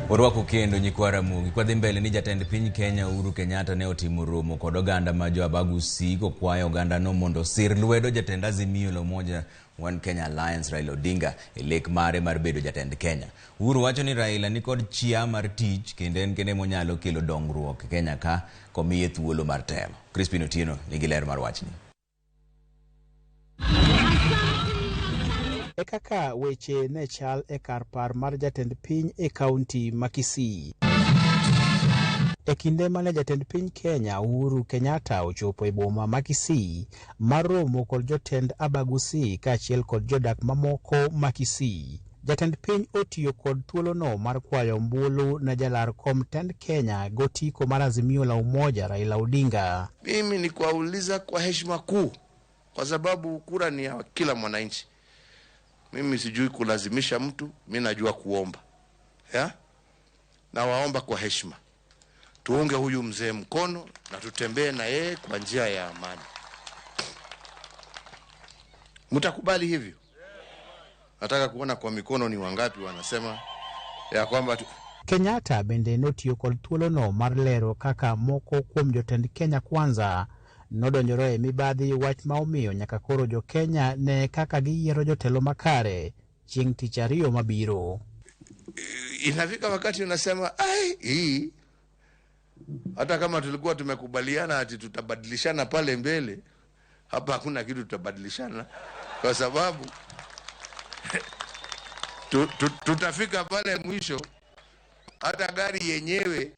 Orwako kendo nyikwa Ramogi kwa dhi mbele ni jatend piny Kenya Uhuru Kenyatta ne otimo romo kod oganda ma jo Abagusi kokwayo oganda no mondo sir lwedo jatend Azimio la Umoja One Kenya Alliance Raila Odinga e lek mare mar bedo jatend Kenya. Uhuru wacho ni Raila ni kod chia mar tich kendo en kende monyalo kelo dongruok Kenya ka komiye thuolo mar telo. Crispin Otieno nigi ler mar wachni. Ekaka weche ne chal e kar par mar jatend piny e kaunti ma Kisii. E kinde mane jatend piny Kenya Uhuru Kenyatta ochopo e boma ma Kisii mar romo kod jotend Abagusi kaachiel kod jodak mamoko ma Kisii. Jatend piny otiyo kod thuolono mar kwayo ombulu na jalar kom tend Kenya gotiko mar Azimio la Umoja Raila Odinga. Mimi ni kuwauliza kwa heshima kuu kwa sababu kura ni ya kila mwananchi. Mimi sijui kulazimisha mtu, mimi najua kuomba. Na waomba kwa heshima. Tuunge huyu mzee mkono na tutembee na yeye kwa njia ya amani. Mtakubali hivyo? Nataka kuona kwa mikono ni wangapi wanasema ya kwamba Kenyatta bende notiyo kod thuolono mar lero kaka moko kuom jotend Kenya Kwanza nodonjore e mibadhi wach ma omiyo nyaka koro jo Kenya ne kaka giyiero jotelo makare chieng' tich ariyo mabiro. Inafika wakati unasema hii hata kama tulikuwa tumekubaliana ati tutabadilishana pale mbele, hapa hakuna kitu tutabadilishana kwa sababu tutafika pale mwisho hata gari yenyewe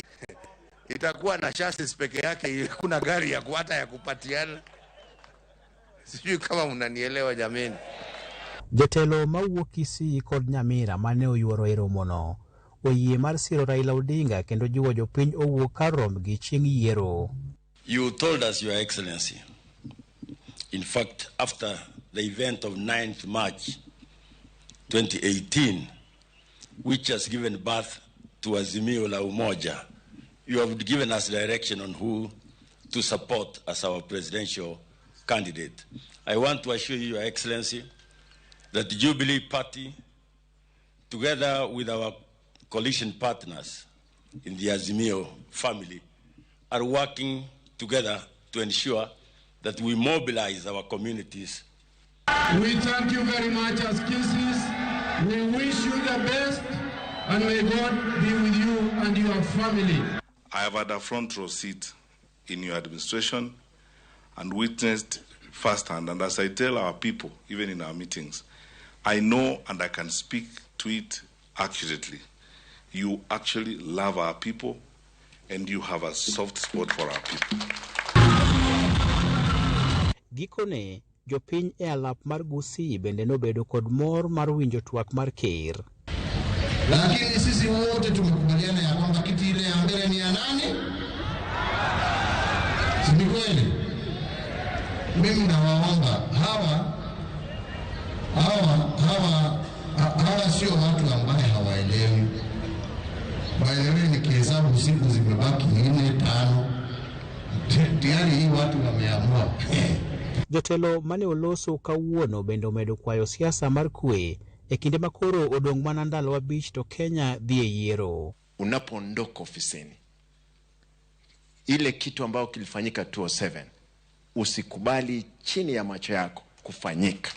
itakuwa na chassis peke yake, kuna gari ya hata ya kupatiana. Sijui kama mnanielewa jameni. Jotelo mawuok Kisii kod Nyamira mane oyuoro e romono oyie mar siro Raila Odinga kendo jiwo jopiny owuok karom gi chieng' yiero. You told us, Your Excellency, in fact, after the event of 9th March 2018, which has given birth to Azimio la Umoja, you have given us direction on who to support as our presidential candidate. I want to assure you, Your Excellency, that the Jubilee Party, together with our coalition partners in the Azimio family, are working together to ensure that we mobilize our communities. We thank you very much as Kisiis. We wish you the best, and may God be with you and your family. I have had a front row seat in your administration and witnessed firsthand, and as I tell our people, even in our meetings, I know and I can speak to it accurately. You actually love our people and you have a soft spot for our people. Gikone, jopiny e alap mar Gusii bende nobedo kod mor mar winjo twak mar ker. Lakini sisi wote tumekubaliana ya kwamba kiti ile ya mbele ni ya nani? Si ni kweli? Mimi nawaomba hawa sio watu ambaye hawaelewi. Waelewe nikihesabu siku zimebaki 4, 5. Tayari hii watu wameamua. Jotelo mane oloso kawuono bende omedo kwayo siasa mar kwe e kinde makoro odong' mana ndalo 5 to Kenya dhi e yiero. Unapoondoka ofisini, ile kitu ambayo kilifanyika 2007 usikubali chini ya macho yako kufanyika.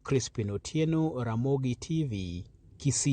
Crispin Otieno, Ramogi TV, Kisii.